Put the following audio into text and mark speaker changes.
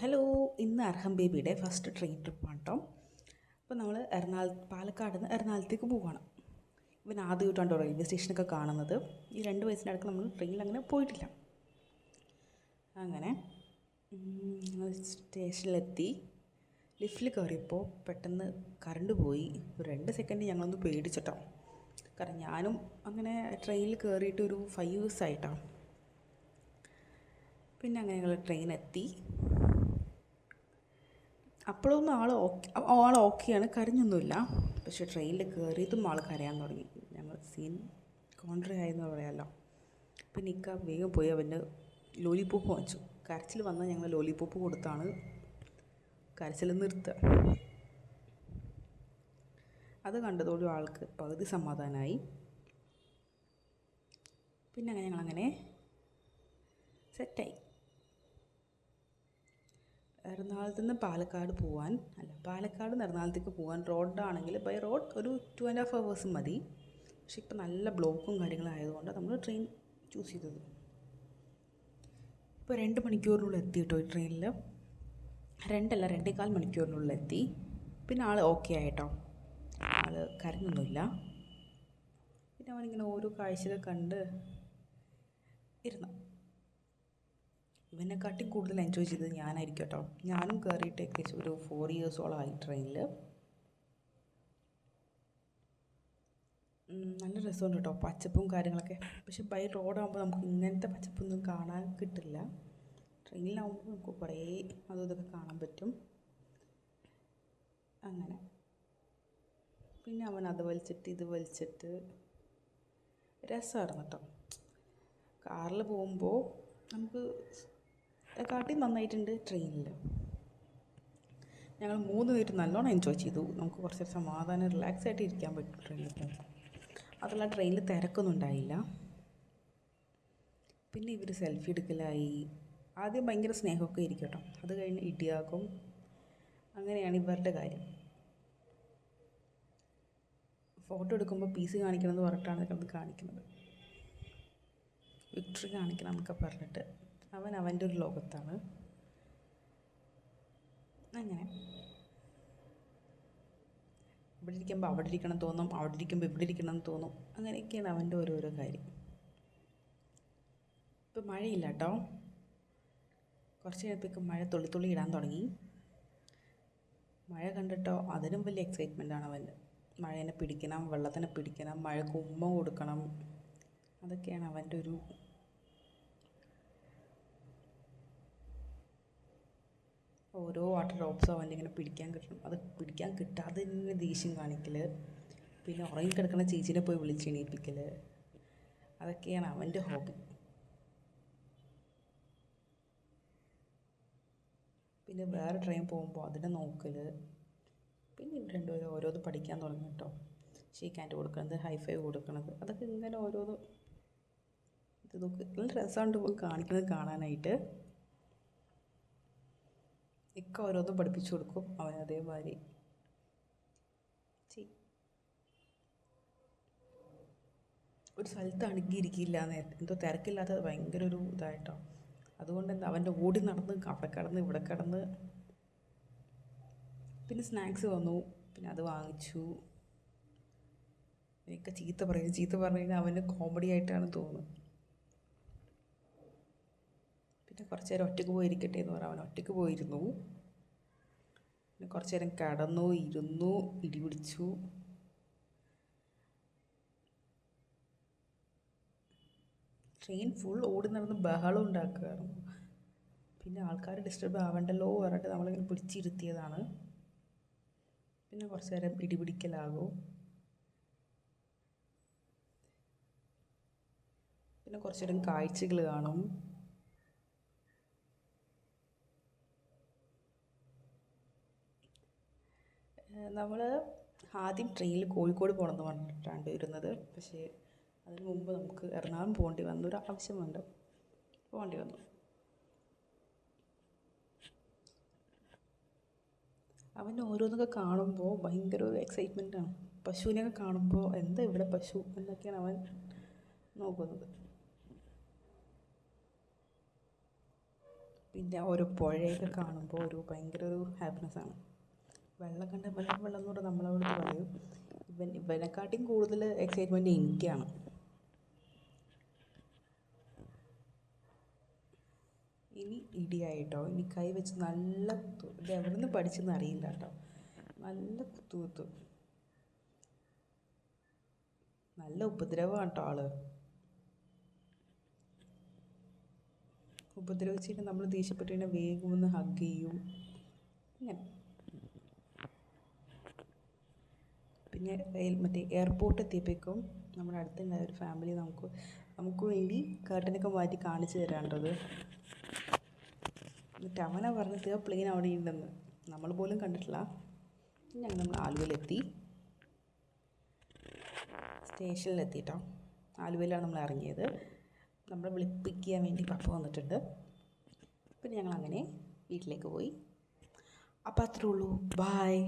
Speaker 1: Hello. ഇന്ന് അർഹം ബേബിയുടെ first train ട്രിപ്പാണ് കേട്ടോ. അപ്പോൾ നമ്മൾ പാലക്കാട് നിന്ന് എറണാകുളത്തേക്ക് പോവുകയാണ്. ഇവൻ ആദ്യമായിട്ടാണ് റെയിൽവേ സ്റ്റേഷനൊക്കെ കാണുന്നത്. ഈ 2 വയസ്സിനടക്കം നമ്മൾ ട്രെയിനിൽ അങ്ങനെ പോയിട്ടില്ല. അങ്ങനെ സ്റ്റേഷനിലെത്തി ലിഫ്റ്റിൽ കയറിയപ്പോൾ പെട്ടെന്ന് കറണ്ട് പോയി. ഒരു 2 സെക്കൻഡ് ഞങ്ങളൊന്ന് പേടിച്ചിട്ടോ. കാരണം ഞാനും അങ്ങനെ ട്രെയിനിൽ കയറിയിട്ട് ഒരു 5 years ആയിട്ടാണ്. പിന്നെ അങ്ങനെ ഞങ്ങൾ ട്രെയിൻ എത്തി. അപ്പോഴൊന്നും ആൾ ഓക്കെയാണ്, കരഞ്ഞൊന്നുമില്ല. പക്ഷേ ട്രെയിനിൽ കയറിയതും ആൾ കരയാൻ തുടങ്ങി. ഞങ്ങൾ സീൻ കോൺട്രി ആയെന്ന് പറയാമല്ലോ. പിന്നെ ഇക്ക വേഗം പോയി അവൻ്റെ ലോലിപോപ്പ് വാങ്ങിച്ചു. കരച്ചിൽ വന്നാൽ ഞങ്ങൾ ലോലിപോപ്പ് കൊടുത്താണ് കരച്ചിൽ നിർത്തുക. അത് കണ്ടതോടും ആൾക്ക് പകുതി സമാധാനമായി. പിന്നെ അങ്ങനെ ഞങ്ങളങ്ങനെ സെറ്റായി. എറണാകുളത്ത് നിന്ന് പാലക്കാട് നിന്ന് എറണാകുളത്തേക്ക് പോകാൻ റോഡാണെങ്കിൽ ബൈ റോഡ് ഒരു 2.5 hours മതി. പക്ഷെ ഇപ്പം നല്ല ബ്ലോക്കും കാര്യങ്ങളായതുകൊണ്ട് നമ്മൾ ട്രെയിൻ ചൂസ് ചെയ്തത്. ഇപ്പോൾ 2 മണിക്കൂറിനുള്ളിൽ എത്തി കേട്ടോ ഈ ട്രെയിനിൽ. 2.25 മണിക്കൂറിനുള്ളിൽ എത്തി. പിന്നെ ആൾ ഓക്കെ ആയിട്ടോ, ആൾ കരഞ്ഞൊന്നുമില്ല. പിന്നെ അവനിങ്ങനെ ഓരോ കാഴ്ചകൾ കണ്ട് ഇരുന്നു. ഇവനെക്കാട്ടിയും കൂടുതൽ എൻജോയ് ചെയ്തത് ഞാനായിരിക്കും കേട്ടോ. ഞാനും കയറിയിട്ട് ഏകദേശം ഒരു 4 years ട്രെയിനിൽ. നല്ല രസമുണ്ട് കേട്ടോ, പച്ചപ്പും കാര്യങ്ങളൊക്കെ. പക്ഷെ ബൈ റോഡാകുമ്പോൾ നമുക്ക് ഇങ്ങനത്തെ പച്ചപ്പൊന്നും കാണാൻ കിട്ടില്ല. ട്രെയിനിലാവുമ്പോൾ നമുക്ക് കുറേ അതും ഇതൊക്കെ കാണാൻ പറ്റും. അങ്ങനെ പിന്നെ അവൻ അത് വലിച്ചിട്ട് ഇത് വലിച്ചിട്ട് രസമായിരുന്നു കേട്ടോ. കാറിൽ പോകുമ്പോൾ നമുക്ക് കാട്ടി നന്നായിട്ടുണ്ട്. ട്രെയിനിൽ ഞങ്ങൾ 3 പേരും നല്ലോണം എൻജോയ് ചെയ്തു. നമുക്ക് കുറച്ച് സമാധാനം റിലാക്സ് ആയിട്ട് ഇരിക്കാൻ പറ്റും ട്രെയിനിൽ പോകുമ്പോൾ. അതല്ല, ട്രെയിനിൽ തിരക്കൊന്നും ഉണ്ടായില്ല. പിന്നെ ഇവർ സെൽഫി എടുക്കലായി. ആദ്യം ഭയങ്കര സ്നേഹമൊക്കെ ഇരിക്കും കേട്ടോ. അത് കഴിഞ്ഞ് ഇടിയാക്കും. അങ്ങനെയാണ് ഇവരുടെ കാര്യം. ഫോട്ടോ എടുക്കുമ്പോൾ PC കാണിക്കണമെന്ന് പറഞ്ഞിട്ടാണ് അത് കാണിക്കുന്നത്. വിക്ടറി കാണിക്കണം എന്നൊക്കെ പറഞ്ഞിട്ട് അവൻ അവൻ്റെ ഒരു ലോകത്താണ്. അങ്ങനെ ഇവിടെ ഇരിക്കുമ്പോൾ അവിടെ ഇരിക്കണം തോന്നും, അവിടെ ഇരിക്കുമ്പോൾ ഇവിടെ ഇരിക്കണം എന്ന് തോന്നും. അങ്ങനെയൊക്കെയാണ് അവൻ്റെ ഓരോരോ കാര്യം. ഇപ്പം മഴയില്ല കേട്ടോ. കുറച്ച് കഴിഞ്ഞപ്പോഴേക്കും മഴ തുള്ളി ഇടാൻ തുടങ്ങി. മഴ കണ്ടിട്ടോ അതിനും വലിയ എക്സൈറ്റ്മെൻറ്റാണ് അവൻ്റെ. മഴേനെ പിടിക്കണം, വെള്ളത്തിനെ പിടിക്കണം, മഴക്ക് ഉമ്മ കൊടുക്കണം. അതൊക്കെയാണ് അവൻ്റെ ഒരു ഓരോ വാട്ടർ ഡ്രോപ്സും അവൻ്റെ ഇങ്ങനെ പിടിക്കാൻ കിട്ടണം. അത് പിടിക്കാൻ കിട്ടാതെ തന്നെ ദേഷ്യം കാണിക്കൽ. പിന്നെ ഉറങ്ങിക്കിടക്കുന്ന ചേച്ചീനെ പോയി വിളിച്ചെണീപ്പിക്കൽ. അതൊക്കെയാണ് അവൻ്റെ ഹോബി. പിന്നെ വേറെ ട്രെയിൻ പോകുമ്പോൾ അതിനെ നോക്കൽ. പിന്നെ ഇവർ രണ്ടുപേരും ഓരോന്ന് പഠിക്കാൻ തുടങ്ങി കേട്ടോ. ഷേക്ക് ഹാൻഡ് കൊടുക്കുന്നത്, ഹൈഫൈവ് കൊടുക്കുന്നത്, അതൊക്കെ ഇങ്ങനെ ഓരോന്ന് ഇത് നോക്ക്. നല്ല രസമുണ്ട് പോയി കാണിക്കുന്നത് കാണാനായിട്ട്. ഇക്ക ഓരോന്നും പഠിപ്പിച്ചു കൊടുക്കും, അവൻ അതേമാതിരി ചെയ്യും. ഒരു സ്ഥലത്ത് അടുങ്ങിയിരിക്കില്ല, എന്തോ തിരക്കില്ലാത്തത് ഭയങ്കര ഒരു ഇതായിട്ടോ. അതുകൊണ്ട് എന്താ അവൻ്റെ ഓടി നടന്ന് അവിടെ കിടന്ന് ഇവിടെ കിടന്ന്. പിന്നെ സ്നാക്സ് വന്നു, പിന്നെ അത് വാങ്ങിച്ചു. എനിക്ക് ചീത്ത പറഞ്ഞു കഴിഞ്ഞാൽ അവന് കോമഡി ആയിട്ടാണ് തോന്നുന്നത്. പിന്നെ കുറച്ച് നേരം ഒറ്റയ്ക്ക് പോയിരിക്കട്ടെ എന്ന് പറഞ്ഞാൽ അവൻ ഒറ്റയ്ക്ക് പോയിരുന്നു. പിന്നെ കുറച്ച് നേരം കിടന്നു, ഇരുന്നു, ഇടി പിടിച്ചു. ട്രെയിൻ ഫുൾ ഓടി നടന്ന് ബഹളം ഉണ്ടാക്കുകയാണ്. പിന്നെ ആൾക്കാർ ഡിസ്റ്റർബ് ആവണ്ടല്ലോ പറഞ്ഞിട്ട് നമ്മളിങ്ങനെ പിടിച്ചിരുത്തിയതാണ്. പിന്നെ കുറച്ച് നേരം ഇടിപിടിക്കലാകും. പിന്നെ കുറച്ച് നേരം കാഴ്ചകൾ കാണും. നമ്മൾ ആദ്യം ട്രെയിനിൽ കോഴിക്കോട് പോകണമെന്ന് പറഞ്ഞിട്ടാണ് ഇരുന്നത്. പക്ഷേ അതിന് മുമ്പ് നമുക്ക് എറണാകുളം പോകേണ്ടി വന്നു, ഒരു ആവശ്യം പോകേണ്ടി വന്നു. അവൻ്റെ ഓരോന്നൊക്കെ കാണുമ്പോൾ ഭയങ്കര ഒരു എക്സൈറ്റ്മെൻറ്റാണ്. പശുവിനെയൊക്കെ കാണുമ്പോൾ എന്താ ഇവിടെ പശു എന്നൊക്കെയാണ് അവൻ നോക്കുന്നത്. പിന്നെ ഓരോ പുഴയൊക്കെ കാണുമ്പോൾ ഒരു ഭയങ്കര ഒരു ഹാപ്പിനെസ്സാണ്. വെള്ളം കണ്ട് വെള്ളം വെള്ളം എന്ന് പറഞ്ഞാൽ നമ്മളവിടെ പറയും. ഇവനെക്കാട്ടിയും കൂടുതൽ എക്സൈറ്റ്മെൻറ്റ് എനിക്കാണ്. ഇനി ഇടിയായിട്ടോ, ഇനി കൈ വെച്ച് നല്ല കുത്തു. ഇത് എവിടെ നിന്ന് പഠിച്ചെന്ന് അറിയില്ല കേട്ടോ. നല്ല കുത്തു കുത്തു, നല്ല ഉപദ്രവമാണ് കേട്ടോ ആള്. ഉപദ്രവിച്ചിട്ട് നമ്മൾ ദേഷ്യപ്പെട്ട് കഴിഞ്ഞാൽ വേഗം ഒന്ന് ഹഗ് ചെയ്യും ഇങ്ങനെ. പിന്നെ മറ്റേ എയർപോർട്ട് എത്തിയപ്പോഴേക്കും നമ്മുടെ അടുത്തുണ്ടായ ഒരു ഫാമിലി നമുക്ക് വേണ്ടി കർട്ടനൊക്കെ മാറ്റി കാണിച്ചു തരാണ്ടത്. എന്നിട്ട് അവനാ പറഞ്ഞത് പ്ലെയിൻ അവിടെ ഉണ്ടെന്ന്, നമ്മൾ പോലും കണ്ടിട്ടില്ല. നമ്മൾ ആലുവയിലെത്തി, സ്റ്റേഷനിലെത്തിയിട്ടോ. ആലുവയിലാണ് നമ്മൾ ഇറങ്ങിയത്. നമ്മളെ വിളിപ്പിക്കാൻ വേണ്ടി പപ്പ വന്നിട്ടുണ്ട്. പിന്നെ ഞങ്ങളങ്ങനെ വീട്ടിലേക്ക് പോയി. അപ്പോൾ അത്രേ ഉള്ളൂ. ബായ്.